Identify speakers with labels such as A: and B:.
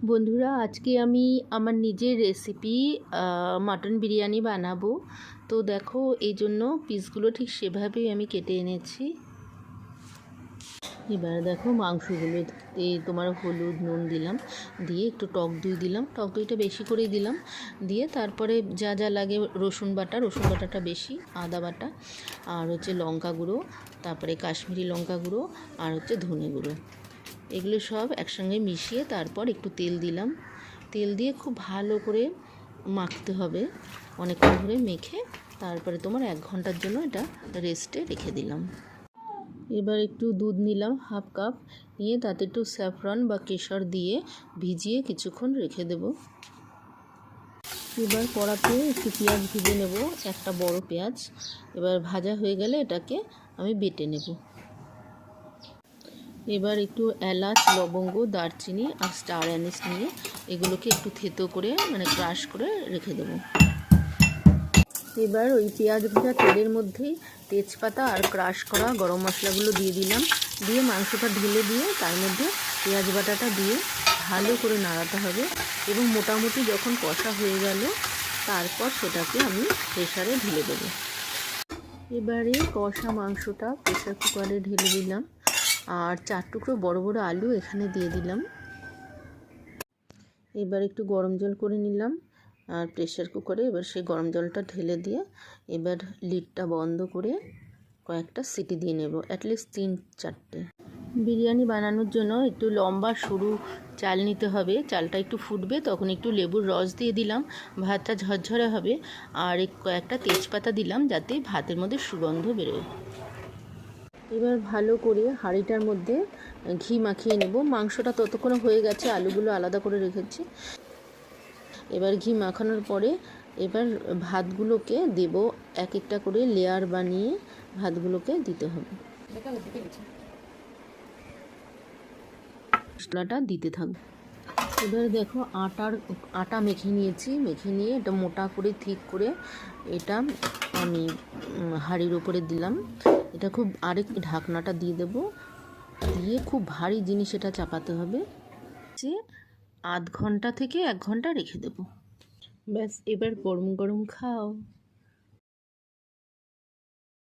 A: বন্ধুরা, আজকে আমি আমার নিজের রেসিপি মাটন বিরিয়ানি বানাবো। তো দেখো, এই জন্য পিসগুলো ঠিক সেভাবেই আমি কেটে এনেছি। এবার দেখো, মাংসগুলো তোমার হলুদ নুন দিলাম, দিয়ে একটু টক দই দিলাম, টক দইটা বেশি করেই দিলাম। দিয়ে তারপরে যা যা লাগে, রসুন বাটাটা বেশি, আদা বাটা, আর হচ্ছে লঙ্কা গুঁড়ো, তারপরে কাশ্মীরি লঙ্কা গুঁড়ো, আর হচ্ছে ধনে গুঁড়ো, এগুলো সব একসঙ্গে মিশিয়ে তারপর একটু তেল দিলাম। তেল দিয়ে খুব ভালো করে মাখতে হবে, অনেকক্ষণ ধরে মেখে তারপরে তোমার 1 ঘন্টার জন্য এটা রেস্টে রেখে দিলাম। এবার একটু দুধ নিলাম হাফ কাপ, নিয়ে তাতে একটু স্যাফরন বা কেশর দিয়ে ভিজিয়ে কিছুক্ষণ রেখে দেব। এবার কড়াতে একটু পেঁয়াজ ভেজে নেব, একটা বড় পেঁয়াজ। এবার ভাজা হয়ে গেলে এটাকে আমি বেটে নেব। এবার একটু এলাচ, লবঙ্গ, দারচিনি আর স্টার অ্যানিস নিয়ে এগুলোকে একটু থেতো করে ক্রাশ করে রেখে দেবো। এবার ওই পেঁয়াজ ভাজা তেলের মধ্যেই তেজপাতা আর ক্রাশ করা গরম মশলাগুলো দিয়ে দিলাম, দিয়ে মাংসটা ঢেলে দিয়ে তার মধ্যে পেঁয়াজ বাটাটা দিয়ে ভালো করে নাড়াতে হবে। এবং মোটামুটি যখন কষা হয়ে গেল তারপর সেটাকে আমি প্রেসারে ঢেলে দেবো। এবারে কষা মাংসটা প্রেসার কুকারে ঢেলে দিলাম, আর 4 টুকরো বড় বড় আলু এখানে দিয়ে দিলাম। এবার একটু গরম জল করে নিলাম আর প্রেসার কুকারে এবার সেই গরম জলটা ঢেলে দিয়ে এবার লিডটা বন্ধ করে কয়েকটা সিটি দিয়ে নেব, অ্যাটলিস্ট 3-4টে। বিরিয়ানি বানানোর জন্য একটু লম্বা সরু চাল নিতে হবে। চালটা একটু ফুটবে তখন একটু লেবুর রস দিয়ে দিলাম, ভাতটা ঝরঝরে হবে। আর কয়েকটা তেজপাতা দিলাম যাতে ভাতের মধ্যে সুগন্ধ বেরোয়। এবার ভালো করে হাঁড়িটার মধ্যে ঘি মাখিয়ে নেব। মাংসটা ততক্ষণ হয়ে গেছে, আলুগুলো আলাদা করে রেখেছি। এবার ঘি মাখানোর পরে এবার ভাতগুলোকে দেব, এক একটা করে লেয়ার বানিয়ে ভাতগুলোকে দিতে হবে। মশলাটা দিতে থাকবে। এবার দেখো, আটা মেখে নিয়েছি, মেখে নিয়ে এটা মোটা করে ঠিক করে এটা আমি হাঁড়ির উপরে দিলাম। এটা খুব আরেক ঢাকনাটা দিয়ে দেব, দিয়ে খুব ভারী জিনিস এটা চাপাতে হবে। আধ ঘন্টা থেকে 1 ঘন্টা রেখে দেব। ব্যাস, এবার গরম গরম খাও।